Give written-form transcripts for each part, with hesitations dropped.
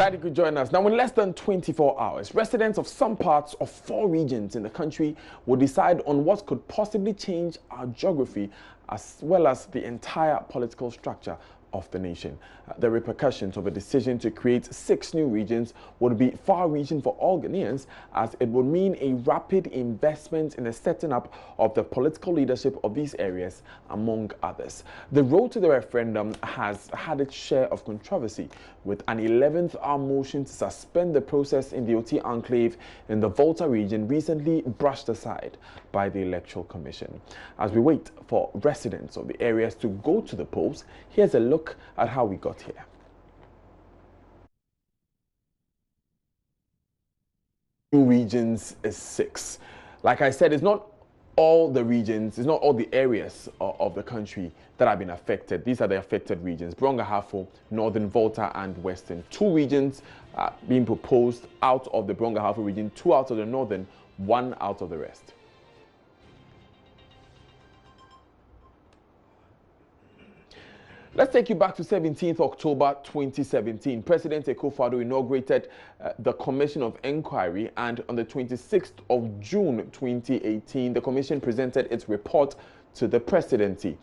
Glad you could join us. Now, in less than 24 hours, residents of some parts of 4 regions in the country will decide on what could possibly change our geography as well as the entire political structure of the nation. The repercussions of a decision to create 6 new regions would be far-reaching for all Ghanaians, as it would mean a rapid investment in the setting up of the political leadership of these areas, among others. The road to the referendum has had its share of controversy, with an 11th hour motion to suspend the process in the OT enclave in the Volta region recently brushed aside by the Electoral Commission. As we wait for residents of the areas to go to the polls, here's a look at how we got here. New regions is 6. Like I said, it's not all the regions, it's not all the areas of the country that have been affected. These are the affected regions: Brongahafo, Northern Volta, and Western. 2 regions being proposed out of the Brongahafo region, 2 out of the Northern, 1 out of the rest. Let's take you back to 17th October 2017. President Akufo-Addo inaugurated the Commission of Inquiry, and on the 26th of June 2018, the Commission presented its report to the presidency.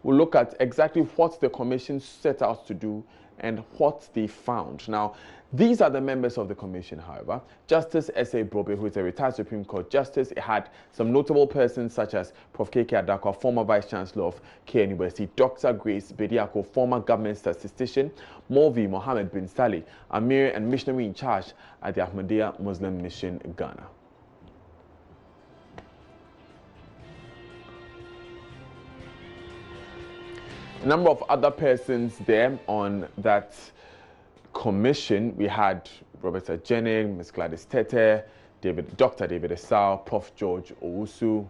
We'll look at exactly what the Commission set out to do and what they found. Now, these are the members of the Commission, however. Justice S.A. Brobe, who is a retired Supreme Court Justice. It had some notable persons such as Prof. K.K. Adakwa, former Vice-Chancellor of K University, Dr. Grace Bediako, former government statistician, Molvi Mohammed bin Saleh, Amir and missionary in charge at the Ahmadiyya Muslim Mission, Ghana. A number of other persons there on that commission. We had Roberta Jennings, Ms. Gladys Tete, Dr. David Esau, Prof. George Owusu.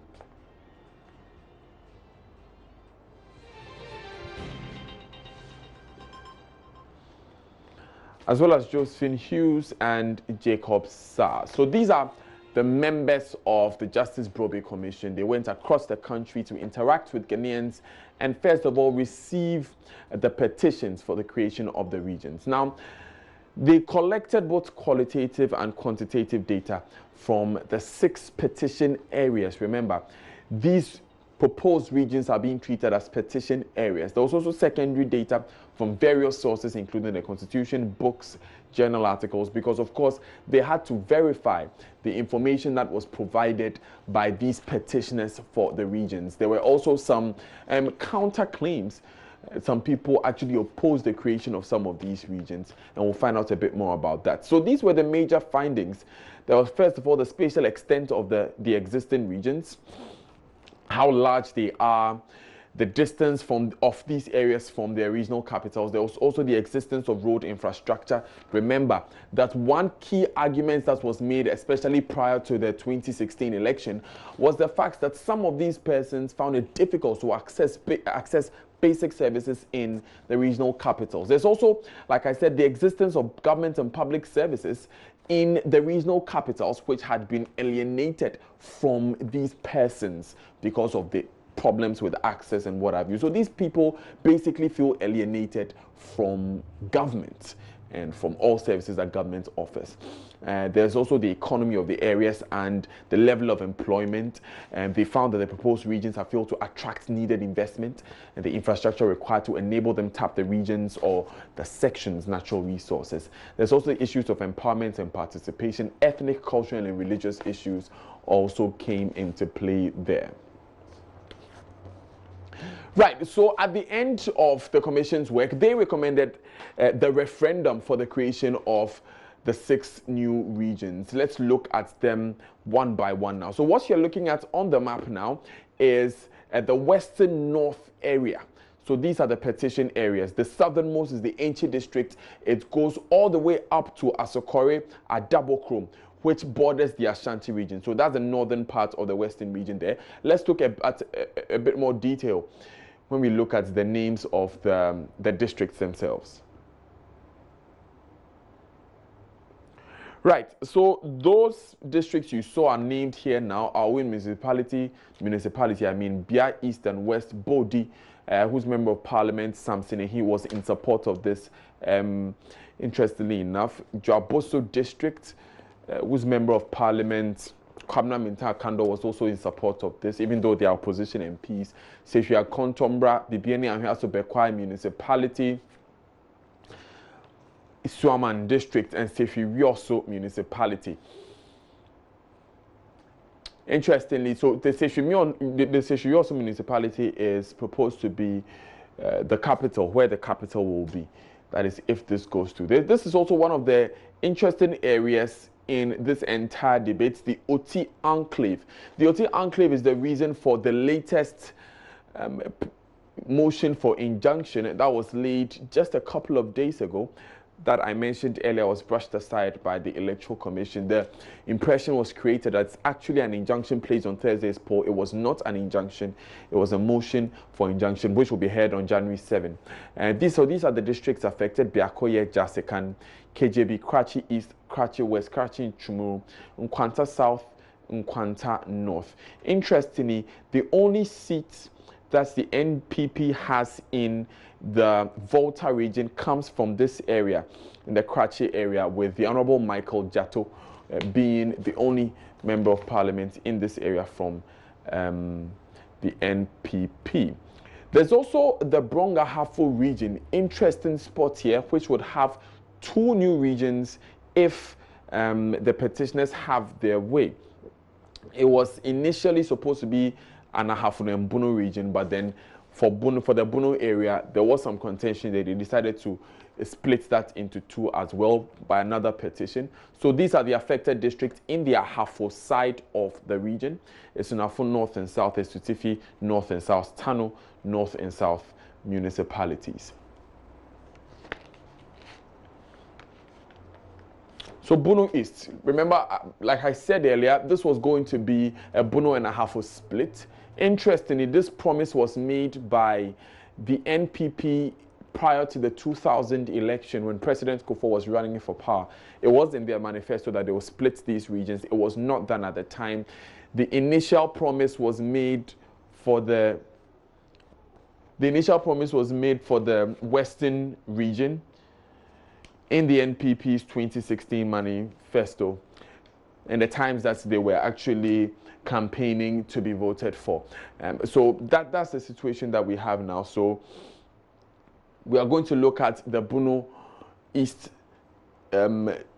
As well as Josephine Hughes and Jacob Sarr. So these are the members of the Justice Brobe Commission. They went across the country to interact with Ghanaians and first of all receive the petitions for the creation of the regions. Now, they collected both qualitative and quantitative data from the 6 petition areas. Remember, these proposed regions are being treated as petition areas. There was also secondary data from various sources, including the Constitution, books, journal articles, because of course they had to verify the information that was provided by these petitioners for the regions. There were also some counterclaims. Some people actually opposed the creation of some of these regions, and we'll find out a bit more about that. So these were the major findings. There was, first of all, the spatial extent of the existing regions, how large they are, the distance of these areas from their regional capitals. There was also the existence of road infrastructure. Remember that one key argument that was made, especially prior to the 2016 election, was the fact that some of these persons found it difficult to access basic services in the regional capitals. There's also, like I said, the existence of government and public services in the regional capitals, which had been alienated from these persons because of the problems with access and what have you. So these people basically feel alienated from government and from all services that government offers. There's also the economy of the areas and the level of employment. They found that the proposed regions have failed to attract needed investment and the infrastructure required to enable them tap the regions or the sections' natural resources. There's also the issues of empowerment and participation. Ethnic, cultural, and religious issues also came into play there. Right, so at the end of the Commission's work, they recommended the referendum for the creation of the 6 new regions. Let's look at them one by one now. So what you're looking at on the map now is the Western North area. So these are the petition areas. The southernmost is the Enchi district. It goes all the way up to Asokore, Adabokrom, which borders the Ashanti region. So that's the northern part of the Western region there. Let's look at a bit more detail when we look at the names of the districts themselves. Right, so those districts you saw are named here now. Our Municipality, I mean Bia East and West, Bodi, who's Member of Parliament, Samson, and he was in support of this. Interestingly enough, Dwaboso District, who's Member of Parliament, Kwabena Minta Kando, was also in support of this, even though they are opposition MPs. Sefia Kontombra, Bibiani Anhiaso Bekwai Municipality, Isuaman District, and Sefi Wioso Municipality. Interestingly, so the Sefi Wioso Municipality is proposed to be the capital, where the capital will be. That is, if this goes to this is also one of the interesting areas in this entire debate, the Oti Enclave. The Oti Enclave is the reason for the latest motion for injunction that was laid just a couple of days ago, that I mentioned earlier, was brushed aside by the Electoral Commission. The impression was created that it's actually an injunction placed on Thursday's poll. It was not an injunction. It was a motion for injunction, which will be heard on January 7. These are the districts affected: Biakoye, Jasekan, KJB, Karachi East, Karachi West, Karachi Chumuru, Nkwanta South, Nkwanta North. Interestingly, the only seat that the NPP has in the Volta region comes from this area, in the Karachi area, with the Honorable Michael Jatto being the only Member of Parliament in this area from the NPP. There's also the Bronga-Hafo region, interesting spot here, which would have 2 new regions if the petitioners have their way. It was initially supposed to be an Ahafo and Bono region, but then for the Bono area, there was some contention that they decided to split that into 2 as well by another petition. So these are the affected districts in the Ahafo side of the region. It's in Ahafo North and South, it's Tutifi North and South, Tano North and South municipalities. So Bono East, remember, like I said earlier, this was going to be a Bono and Ahafo split. Interestingly, this promise was made by the NPP prior to the 2000 election, when President Kufuor was running for power. It was in their manifesto that they will split these regions. It was not done at the time. The initial promise was made for the Western region in the NPP's 2016 manifesto, and the times that they were actually campaigning to be voted for. So that's the situation that we have now. So we are going to look at the Bono East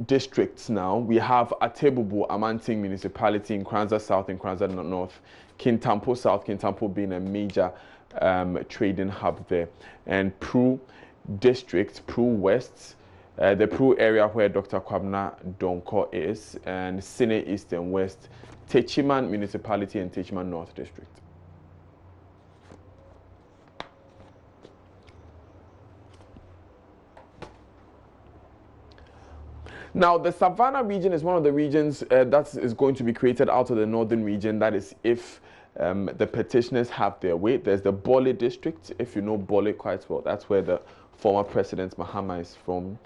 districts now. We have Atebubu, Amanting Municipality, in Nkranza South and Nkranza North, Kintampo South, Kintampo being a major trading hub there, and Pru District, Pru West, the Pru area where Dr. Kwabena Donko is, and Sine East and West, Techiman Municipality and Techiman North District. Now, the Savannah region is one of the regions that is going to be created out of the northern region. That is, if the petitioners have their way. There's the Bole district, if you know Bole quite well. That's where the former President Mahama is from.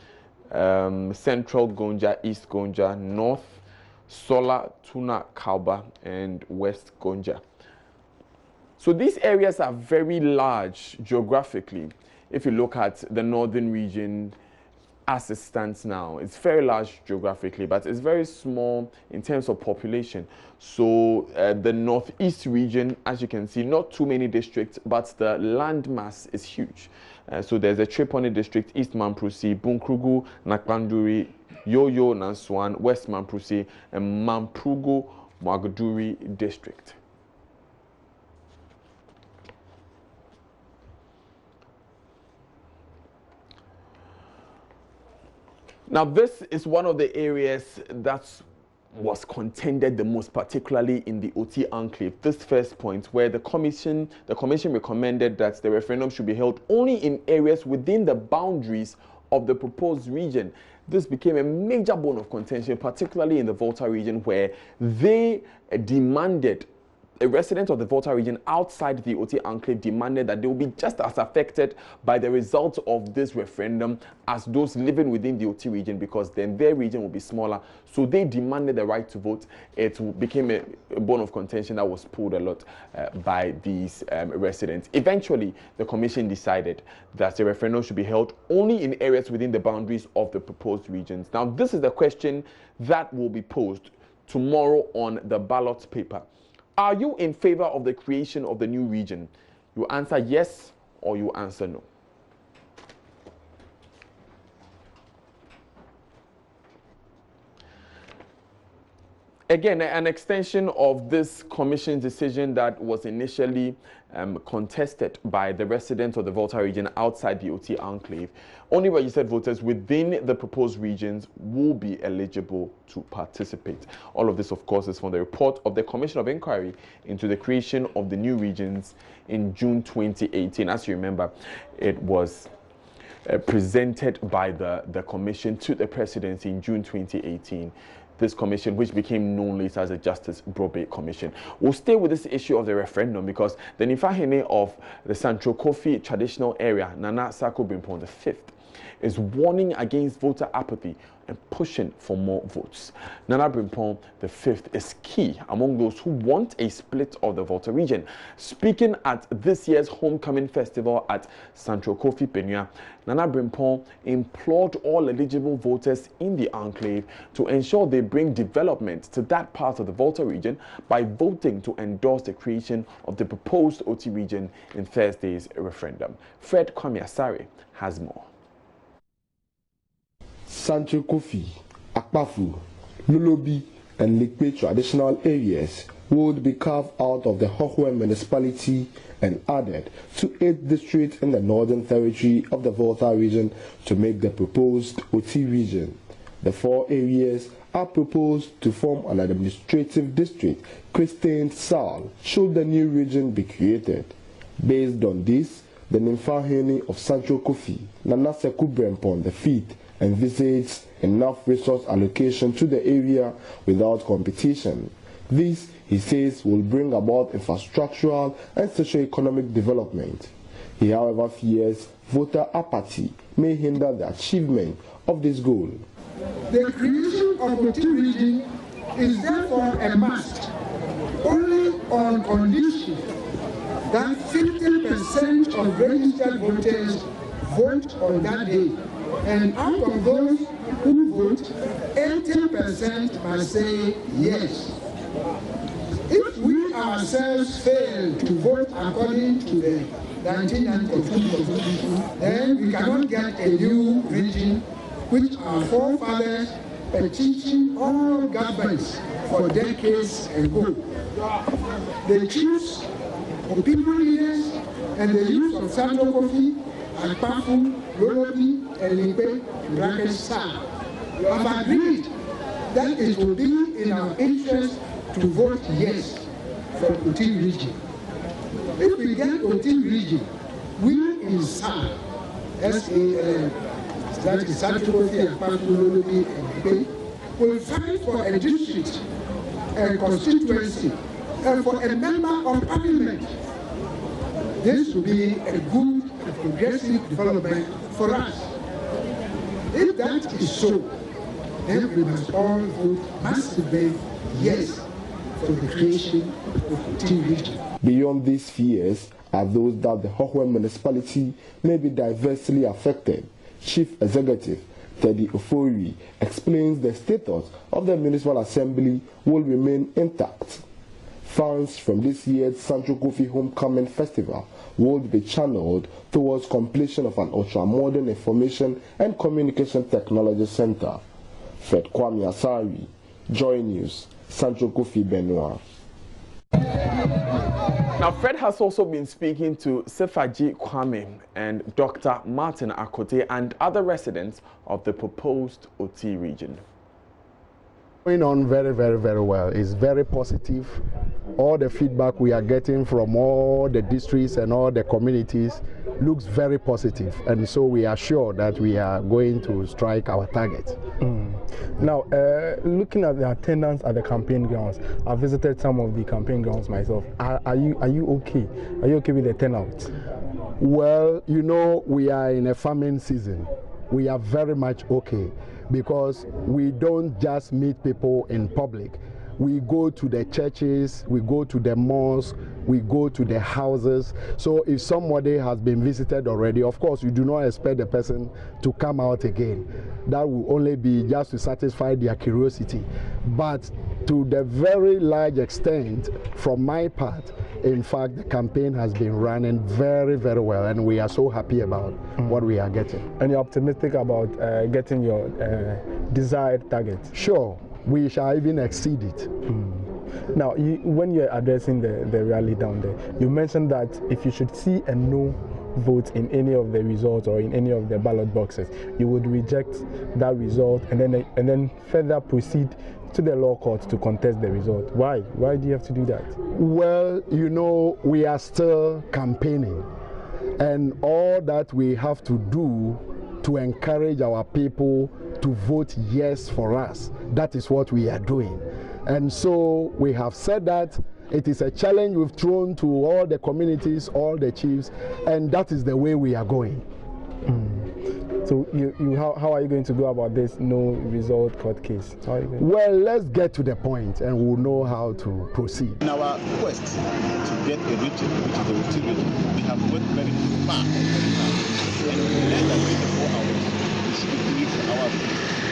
Central Gonja, East Gonja, North Sola, Tuna, Kauba, and West Gonja. So these areas are very large geographically. If you look at the northern region as it stands now, it's very large geographically, but it's very small in terms of population. So the northeast region, as you can see, not too many districts, but the land mass is huge. So there's a Tripoli district, East Mamprusi, Bunkrugu, Naklanduri, Yoyo, Nanswan, West Mamprusi, and Mamprugu, Mwagaduri district. Now, this is one of the areas that was contended the most, particularly in the Oti Enclave. This first point, where the commission recommended that the referendum should be held only in areas within the boundaries of the proposed region. This became a major bone of contention, particularly in the Volta region, where they demanded a resident of the Volta region outside the Oti enclave demanded that they will be just as affected by the results of this referendum as those living within the Oti region, because then their region will be smaller. So they demanded the right to vote. It became a bone of contention that was pulled a lot by these residents. Eventually, the commission decided that the referendum should be held only in areas within the boundaries of the proposed regions. Now, this is the question that will be posed tomorrow on the ballot paper. Are you in favor of the creation of the new region? You answer yes or you answer no. Again, an extension of this commission's decision that was initially contested by the residents of the Volta region outside the Oti enclave. Only registered voters within the proposed regions will be eligible to participate. All of this, of course, is from the report of the Commission of Inquiry into the creation of the new regions in June 2018. As you remember, it was presented by the commission to the presidency in June 2018. This commission, which became known later as the Justice Brobe Commission. We'll stay with this issue of the referendum because the Nifahene of the Central Kofi traditional area, Nana Sako Brimpon V, is warning against voter apathy and pushing for more votes. Nana Brimpon V is key among those who want a split of the Volta region. Speaking at this year's homecoming festival at Central Kofi Penua, Nana Brimpon implored all eligible voters in the enclave to ensure they bring development to that part of the Volta region by voting to endorse the creation of the proposed Oti region in Thursday's referendum. Fred Kwame Asare has more. Central Kofi, Akpafu, Lulubi, and Likpe traditional areas would be carved out of the Hohwe municipality and added to 8 districts in the Northern Territory of the Volta region to make the proposed Oti region. The 4 areas are proposed to form an administrative district christened Sal should the new region be created. Based on this, the Nimfahene of Central Kofi, Nana Seku Brempon V, envisages enough resource allocation to the area without competition. This, he says, will bring about infrastructural and socio-economic development. He, however, fears voter apathy may hinder the achievement of this goal. The creation of Oti region is therefore a must, only on condition that 50% of registered voters vote on that day. And out of those who vote, 80% must say yes. If we ourselves fail to vote according to the 1992 Constitution, then we cannot get a new region which our forefathers petitioned all governments for decades ago. The chiefs, the people leaders, and the youth of Central Kofi, Akpafu, Lolobi, and Likpe, Sa, have agreed that it will be in our interest to vote yes for Oti region. If we get Oti region, we in Sa, S-A-L, that is Central Kofi, Akpafu, Lolobi, and Likpe, will fight for a district, a constituency, and for a member of parliament. This will be a good and progressive development for us. If that is so, then we must all vote massively yes for the creation of Oti region. Beyond these fears are those that the Hohwe municipality may be diversely affected. Chief Executive Teddy Ofori explains the status of the Municipal Assembly will remain intact. Funds from this year's Central Kofi Homecoming Festival would be channeled towards completion of an ultra-modern information and communication technology center. Fred Kwame Asari, Joy News, Central Kofi Benua. Now, Fred has also been speaking to Sefaji Kwame and Dr. Martin Akote and other residents of the proposed Oti region. Going on very, very, very well. It's very positive. All the feedback we are getting from all the districts and all the communities looks very positive, and so we are sure that we are going to strike our target. Now, looking at the attendance at the campaign grounds, I visited some of the campaign grounds myself. Are you okay? Are you okay with the turnout? Well, you know, we are in a farming season. We are very much okay because we don't just meet people in public. We go to the churches, we go to the mosques, we go to the houses. So if somebody has been visited already, of course, you do not expect the person to come out again. That will only be just to satisfy their curiosity. But to the very large extent, from my part, in fact, the campaign has been running very, very well, and we are so happy about what we are getting. And you're optimistic about getting your desired target? Sure. We shall even exceed it. Now, when you're addressing the rally down there, you mentioned that if you should see a no vote in any of the results or in any of the ballot boxes, you would reject that result and then further proceed to the law court to contest the result. Why? Why do you have to do that? Well, you know, we are still campaigning, and all that we have to do to encourage our people to vote yes for us, that is what we are doing. And so we have said that it is a challenge we've thrown to all the communities, all the chiefs, and that is the way we are going. So how are you going to go about this no result court case? Well, let's get to the point and we'll know how to proceed. In our quest to get a region, which is the Woti region, we have worked very far. And in less than 24 hours, we should be doing for our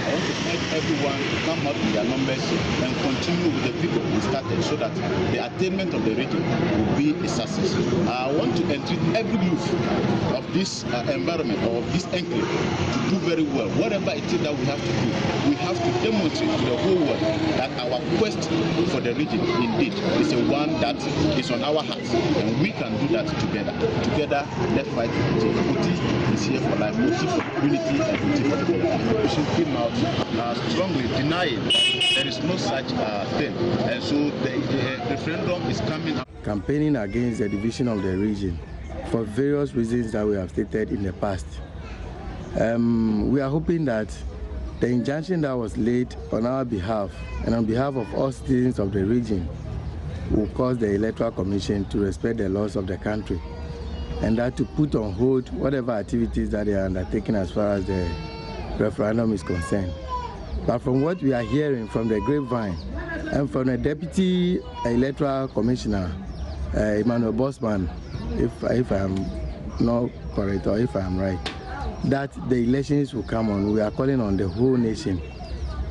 I want to urge everyone to come out with their numbers and continue with the people we started so that the attainment of the region will be a success. I want to entreat every youth of this environment or of this enclave to do very well. Whatever it is that we have to do, we have to demonstrate to the whole world that our quest for the region indeed is a one that is on our hearts, and we can do that together. Together, let's fight Woti. Woti is here for life, Woti for unity, and Woti for development. We should come out strongly denying there is no such thing, and so the referendum is coming up. Campaigning against the division of the region for various reasons that we have stated in the past. We are hoping that the injunction that was laid on our behalf and on behalf of all citizens of the region will cause the Electoral Commission to respect the laws of the country, and that to put on hold whatever activities that they are undertaking as far as the referendum is concerned. But from what we are hearing from the grapevine and from the Deputy Electoral Commissioner, Emmanuel Bosman, if I am not correct or if I am right, that the elections will come on. We are calling on the whole nation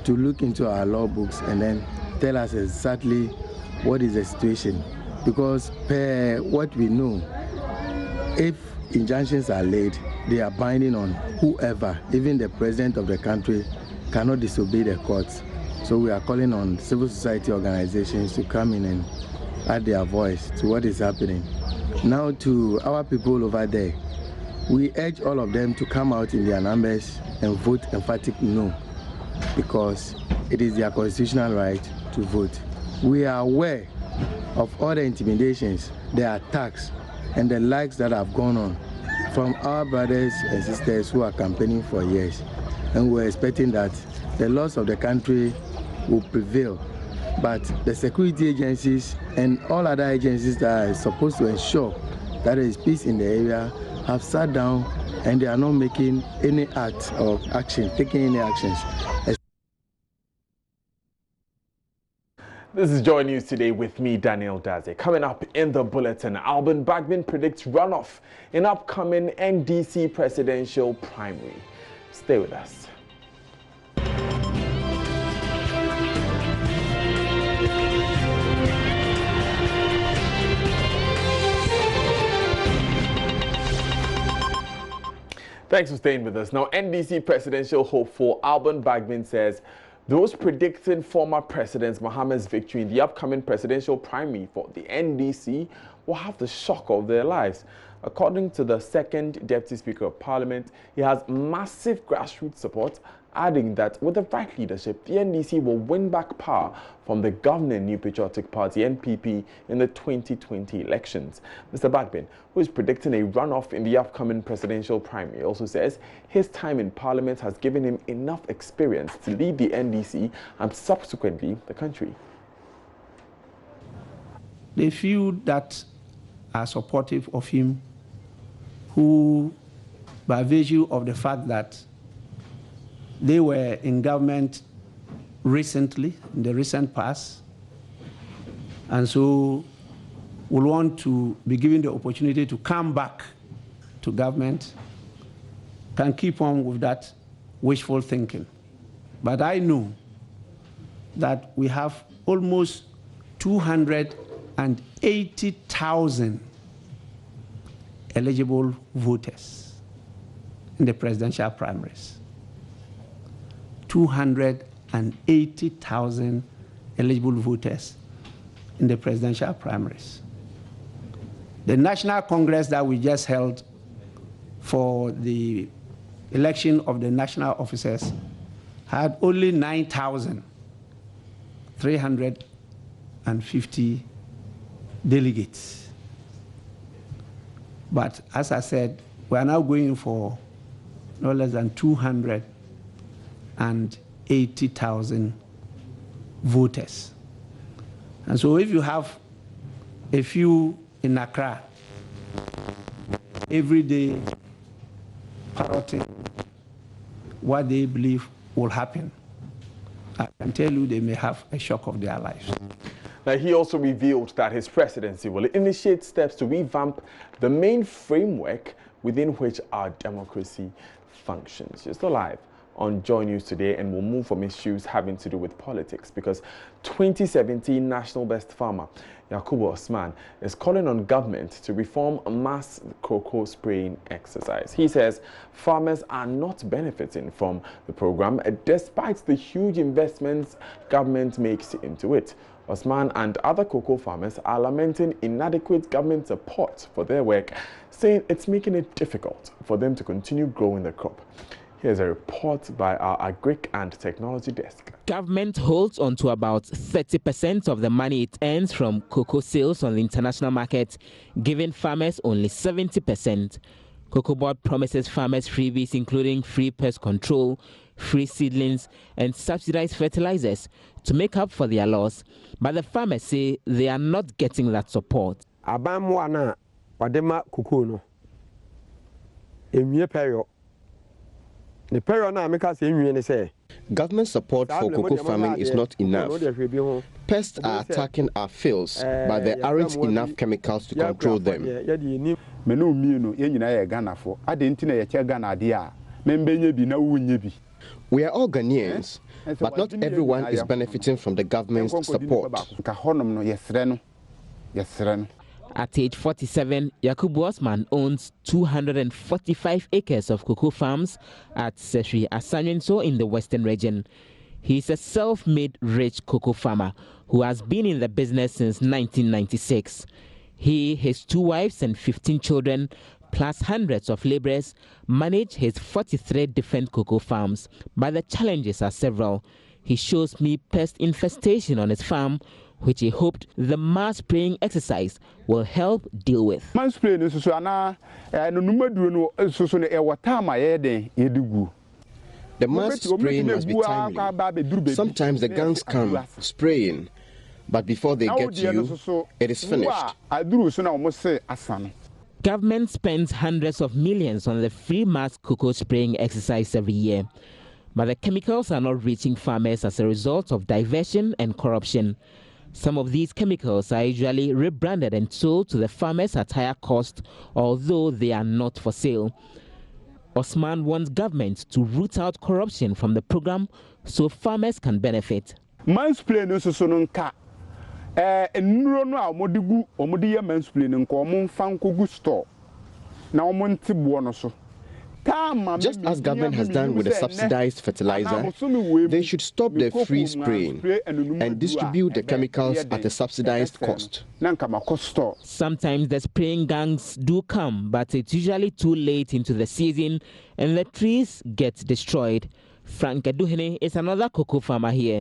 to look into our law books and then tell us exactly what is the situation. Because per what we know, if injunctions are laid, they are binding on whoever, even the president of the country, cannot disobey the courts. So we are calling on civil society organizations to come in and add their voice to what is happening. Now to our people over there, we urge all of them to come out in their numbers and vote emphatic no, because it is their constitutional right to vote. We are aware of all the intimidations, the attacks, and the likes that have gone on from our brothers and sisters who are campaigning for years. And we're expecting that the laws of the country will prevail. But the security agencies and all other agencies that are supposed to ensure that there is peace in the area have sat down and they are not making any act or action, taking any actions. This is Joy News Today with me, Daniel Daze. Coming up in the bulletin, Alban Bagman predicts runoff in upcoming NDC presidential primary. Stay with us. Thanks for staying with us. Now, NDC presidential hopeful Alban Bagman says those predicting former President Mahama's victory in the upcoming presidential primary for the NDC will have the shock of their lives. According to the second Deputy Speaker of Parliament, he has massive grassroots support, adding that with the right leadership, the NDC will win back power from the governing New Patriotic Party (NPP) in the 2020 elections. Mr. Bagbin, who is predicting a runoff in the upcoming presidential primary, also says his time in Parliament has given him enough experience to lead the NDC and subsequently the country. The few that are supportive of him, who, by virtue of the fact that they were in government recently, in the recent past, and so will want to be given the opportunity to come back to government, can keep on with that wishful thinking. But I know that we have almost 280,000 eligible voters in the presidential primaries. 280,000 eligible voters in the presidential primaries. The National Congress that we just held for the election of the national officers had only 9,350 delegates. But as I said, we are now going for no less than 280,000 voters. And so if you have a few in Accra every day parroting what they believe will happen, I can tell you they may have a shock of their lives. Now, he also revealed that his presidency will initiate steps to revamp the main framework within which our democracy functions. You're still live on Joy News today, and we'll move from issues having to do with politics, because 2017 National Best Farmer Yakubu Osman is calling on government to reform mass cocoa spraying exercise. He says farmers are not benefiting from the program despite the huge investments government makes into it. Osman and other cocoa farmers are lamenting inadequate government support for their work, saying it's making it difficult for them to continue growing the crop. Here's a report by our Agric and Technology Desk. Government holds on to about 30% of the money it earns from cocoa sales on the international market, giving farmers only 70%. Cocoa Board promises farmers freebies including free pest control, free seedlings and subsidized fertilizers to make up for their loss. But the farmers say they are not getting that support. Government support for cocoa farming is not enough. Pests are attacking our fields, but there aren't enough chemicals to control them. We are all Ghanaians, but not everyone is benefiting from the government's support. At age 47, Yakubu Osman owns 245 acres of cocoa farms at Sesri Asanyenso in the Western region. He is a self-made rich cocoa farmer who has been in the business since 1996. He, his 2 wives and 15 children, plus hundreds of laborers, manage his 43 different cocoa farms. But the challenges are several. He shows me pest infestation on his farm, which he hoped the mass spraying exercise will help deal with. The mass spraying must be timely. Sometimes the gangs come spraying, but before they get to you, it is finished. Government spends hundreds of millions on the free mass cocoa spraying exercise every year. But the chemicals are not reaching farmers as a result of diversion and corruption. Some of these chemicals are usually rebranded and sold to the farmers at higher cost, although they are not for sale. Osman wants government to root out corruption from the program so farmers can benefit. Just as government has done with the subsidized fertilizer, they should stop the free spraying and distribute the chemicals at a subsidized cost. Sometimes the spraying gangs do come, but it's usually too late into the season and the trees get destroyed. Frank Aduhene is another cocoa farmer here.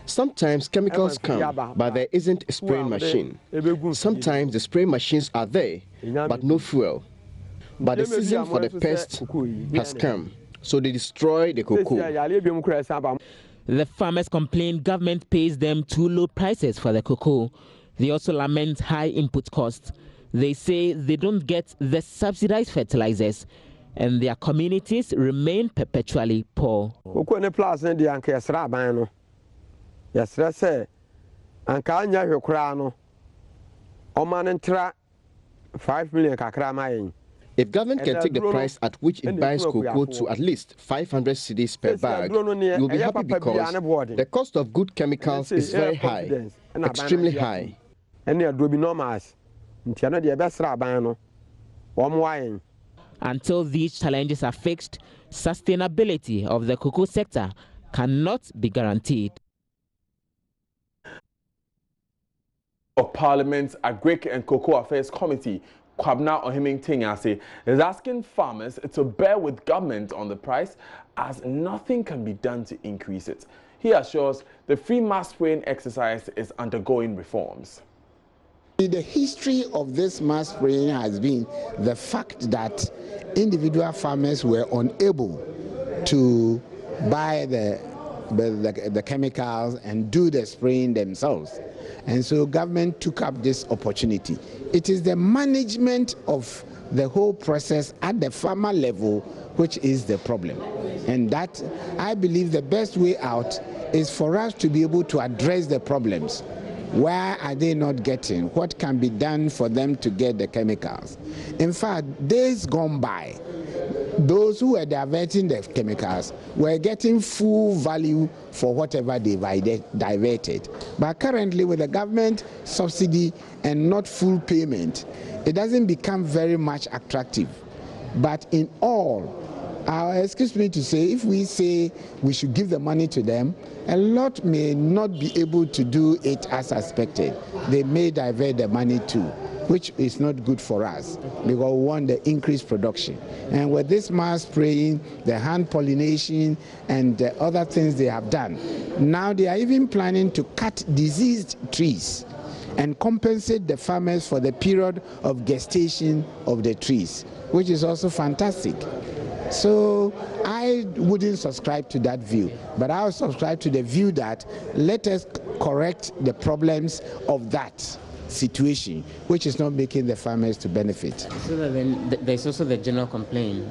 Sometimes chemicals come, but there isn't a spraying machine. Sometimes the spraying machines are there, but no fuel. But the season for the pest has come, so they destroy the cocoa. The farmers complain government pays them too low prices for the cocoa. They also lament high input costs. They say they don't get the subsidized fertilizers, and their communities remain perpetually poor. Yes, say, and can you cry 5 million kakra. If government can take the price at which it buys cocoa to at least 500 cedis per bag, you'll be happy because the cost of good chemicals is very high, extremely high. Until these challenges are fixed, sustainability of the cocoa sector cannot be guaranteed. Of Parliament's Agric and Cocoa Affairs Committee, Kwabna Ohiming-Tingase, is asking farmers to bear with government on the price as nothing can be done to increase it. He assures the free mass spraying exercise is undergoing reforms. The history of this mass spraying has been the fact that individual farmers were unable to buy the chemicals and do the spraying themselves. And so government took up this opportunity. It is the management of the whole process at the farmer level which is the problem. And that, I believe, the best way out is for us to be able to address the problems. Where are they not getting? What can be done for them to get the chemicals? In fact, days gone by, those who were diverting the chemicals were getting full value for whatever they diverted. But currently, with the government subsidy and not full payment, it doesn't become very much attractive. But in all, excuse me to say, if we say we should give the money to them, a lot may not be able to do it as expected. They may divert the money too, which is not good for us because we want the increased production. And with this mass spraying, the hand pollination, and the other things they have done, now they are even planning to cut diseased trees and compensate the farmers for the period of gestation of the trees, which is also fantastic. So I wouldn't subscribe to that view, but I would subscribe to the view that let us correct the problems of that situation, which is not making the farmers to benefit. So then there's also the general complaint,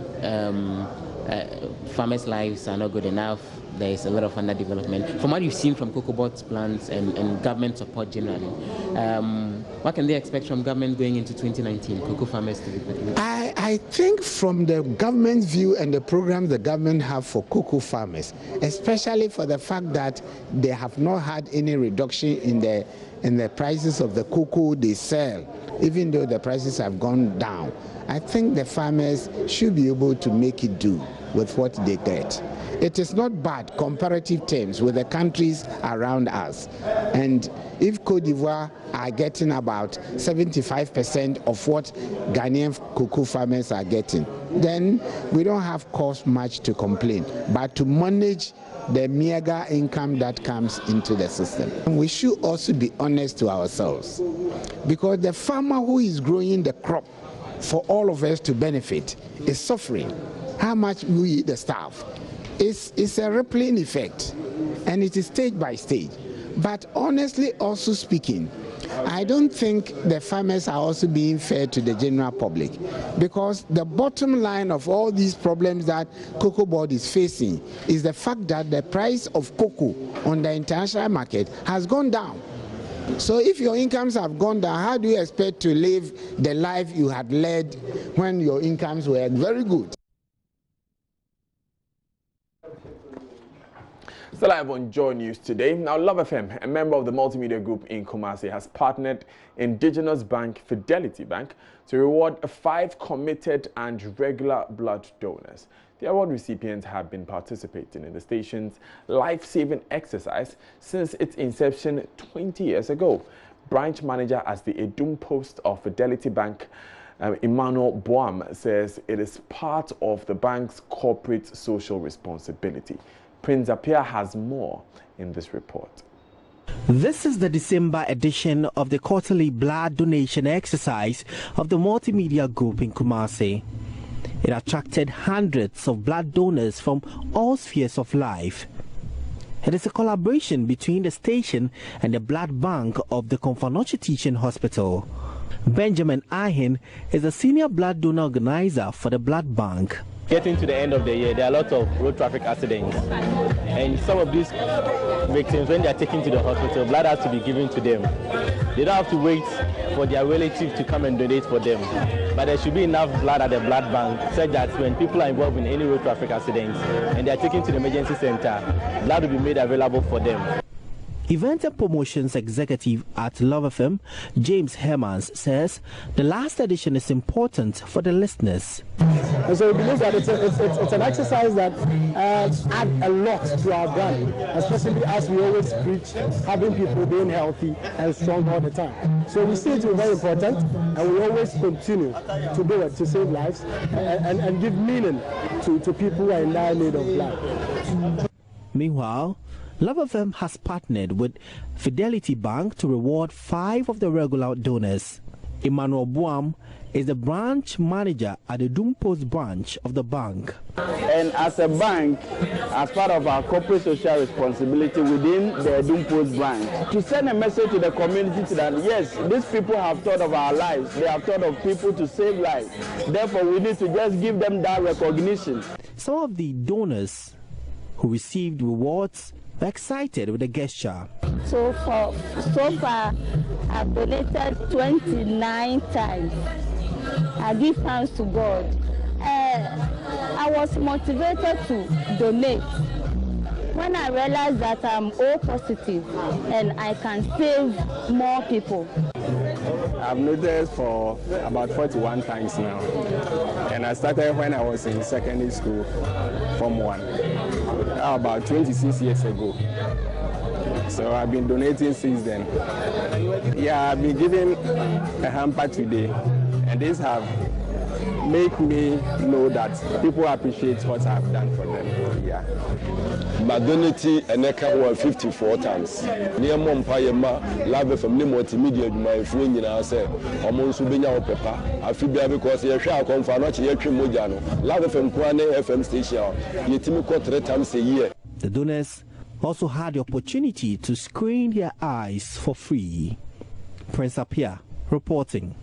farmers' lives are not good enough, there's a lot of underdevelopment. From what you've seen from cocoa board plants and government support generally, what can they expect from government going into 2019, cocoa farmers to be? I think from the government view and the program the government have for cocoa farmers, especially for the fact that they have not had any reduction in the prices of the cocoa they sell, even though the prices have gone down, I think the farmers should be able to make it do with what they get. It is not bad comparative terms with the countries around us. And if Cote d'Ivoire are getting about 75% of what Ghanaian cocoa farmers are getting, then we don't have cause much to complain, but to manage the meager income that comes into the system. And we should also be honest to ourselves, because the farmer who is growing the crop for all of us to benefit is suffering. How much we, the staff? It's a rippling effect, and it is stage by stage. But honestly, also speaking, I don't think the farmers are also being fair to the general public, because the bottom line of all these problems that cocoa board is facing is the fact that the price of cocoa on the international market has gone down. So if your incomes have gone down, how do you expect to live the life you had led when your incomes were very good? Still live on Joy News today. Now, Love FM, a member of the multimedia group in Kumasi, has partnered indigenous bank Fidelity Bank to reward 5 committed and regular blood donors. The award recipients have been participating in the station's life-saving exercise since its inception 20 years ago. Branch manager at the Edum post of Fidelity Bank, Emmanuel Boam, says it is part of the bank's corporate social responsibility. Prince Apia has more in this report. This is the December edition of the quarterly blood donation exercise of the multimedia group in Kumasi. It attracted hundreds of blood donors from all spheres of life. It is a collaboration between the station and the blood bank of the Konfanochi Teaching Hospital. Benjamin Ahin is the senior blood donor organizer for the blood bank. Getting to the end of the year, there are lots of road traffic accidents, and some of these victims, when they are taken to the hospital, blood has to be given to them. They don't have to wait for their relative to come and donate for them, but there should be enough blood at the blood bank such that when people are involved in any road traffic accidents and they are taken to the emergency center, blood will be made available for them. Event and Promotions Executive at Love FM, James Hermans, says the last edition is important for the listeners. And so we believe that it's an exercise that adds a lot to our brand, especially as we always preach having people being healthy and strong all the time. So we see it as very important, and we always continue to do it to save lives and give meaning to people who are in dire need of life. Meanwhile, Love FM has partnered with Fidelity Bank to reward 5 of the regular donors. Emmanuel Boam is the branch manager at the Dumpost branch of the bank. And as a bank, as part of our corporate social responsibility within the Dumpost branch, to send a message to the community that yes, these people have thought of our lives, they have thought of people to save lives. Therefore, we need to just give them that recognition. Some of the donors who received rewards were excited with the gesture. So far, I've donated 29 times. I give thanks to God. I was motivated to donate when I realized that I'm O positive and I can save more people. I've noticed for about 41 times now, and I started when I was in secondary school, Form 1, about 26 years ago. So I've been donating since then. Yeah, I've been given a hamper today, and these have made me know that people appreciate what I've done for them. Yeah. My donating and 54 times. Near Mompayema, Love from the multimedia, my friend in our say, almost Subina Pepper. I feel because you shall come for not yet Mojano. Love from Kwane FM station, Yetimico 3 times a year. The donors also had the opportunity to screen their eyes for free. Prince Apia reporting.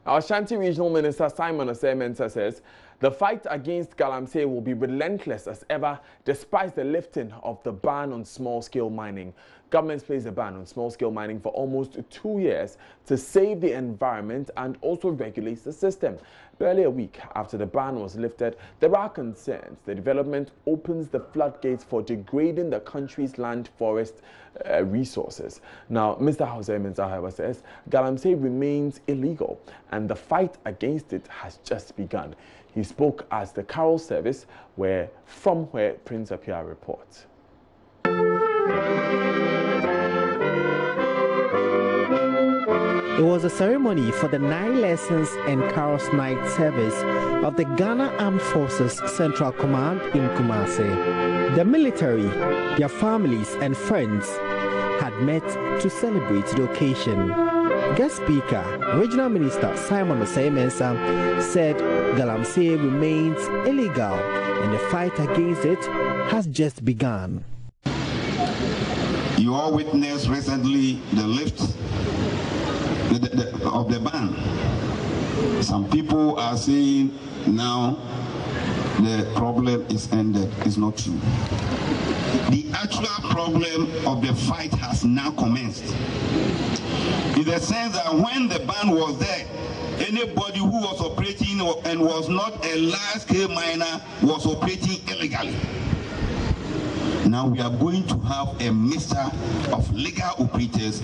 Our Ashanti Regional Minister Simon Osei-Mensah says the fight against galamsey will be relentless as ever, despite the lifting of the ban on small-scale mining. Government placed a ban on small-scale mining for almost 2 years to save the environment and also regulate the system. Barely a week after the ban was lifted, there are concerns the development opens the floodgates for degrading the country's land forest resources. Now, Mr. Osei-Mensah, however, says galamsey remains illegal and the fight against it has just begun. He spoke as the Carol service from where Prince Apia reports. It was a ceremony for the 9 lessons and carols night service of the Ghana Armed Forces Central Command in Kumasi. The military, their families and friends had met to celebrate the occasion. Guest speaker, Regional Minister Simon Osei-Mensah said galamsey remains illegal and the fight against it has just begun. You all witnessed recently the lift of the ban. Some people are saying now the problem is ended. It's not true. The actual problem of the fight has now commenced. In the sense that when the ban was there, anybody who was operating and was not a large-scale miner was operating illegally. Now we are going to have a mixture of legal operators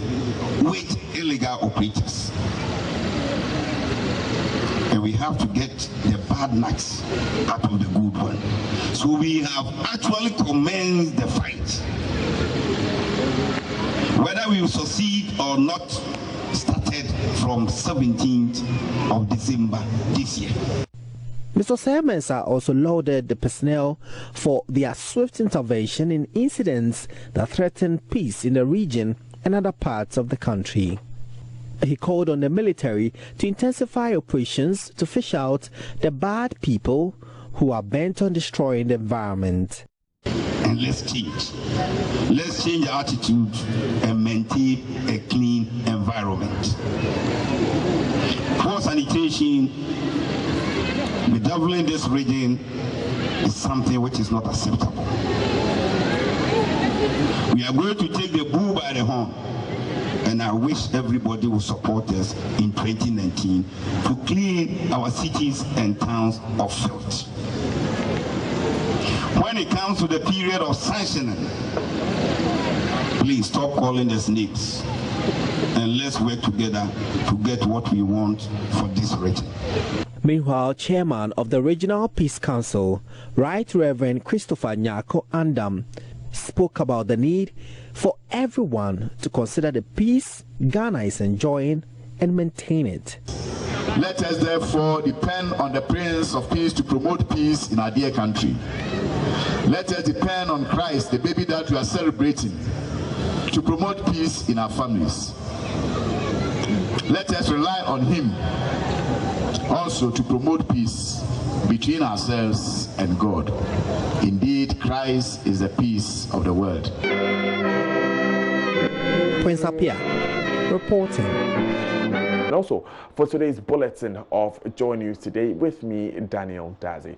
with illegal operators. And we have to get the bad nuts out of the good one. So we have actually commenced the fight. Whether we will succeed or not started from 17th of December this year. Mr. Mensah also lauded the personnel for their swift intervention in incidents that threaten peace in the region and other parts of the country. He called on the military to intensify operations to fish out the bad people who are bent on destroying the environment. And let's change. Let's change our attitude and maintain a clean environment. Poor sanitation, bedeviling this region is something which is not acceptable. We are going to take the bull by the horn. And I wish everybody will support us in 2019 to clean our cities and towns of filth. When it comes to the period of sanctioning, please stop calling us snakes and let's work together to get what we want for this region. Meanwhile, Chairman of the Regional Peace Council, Right Reverend Christopher Nyako Andam, spoke about the need for everyone to consider the peace Ghana is enjoying and maintain it. Let us therefore depend on the Prince of Peace to promote peace in our dear country. Let us depend on Christ, the baby that we are celebrating, to promote peace in our families. Let us rely on him also to promote peace between ourselves and God. Indeed, Christ is the peace of the world. Prince Apia reporting. And also, for today's bulletin of Joy News Today, with me, Daniel Dazi.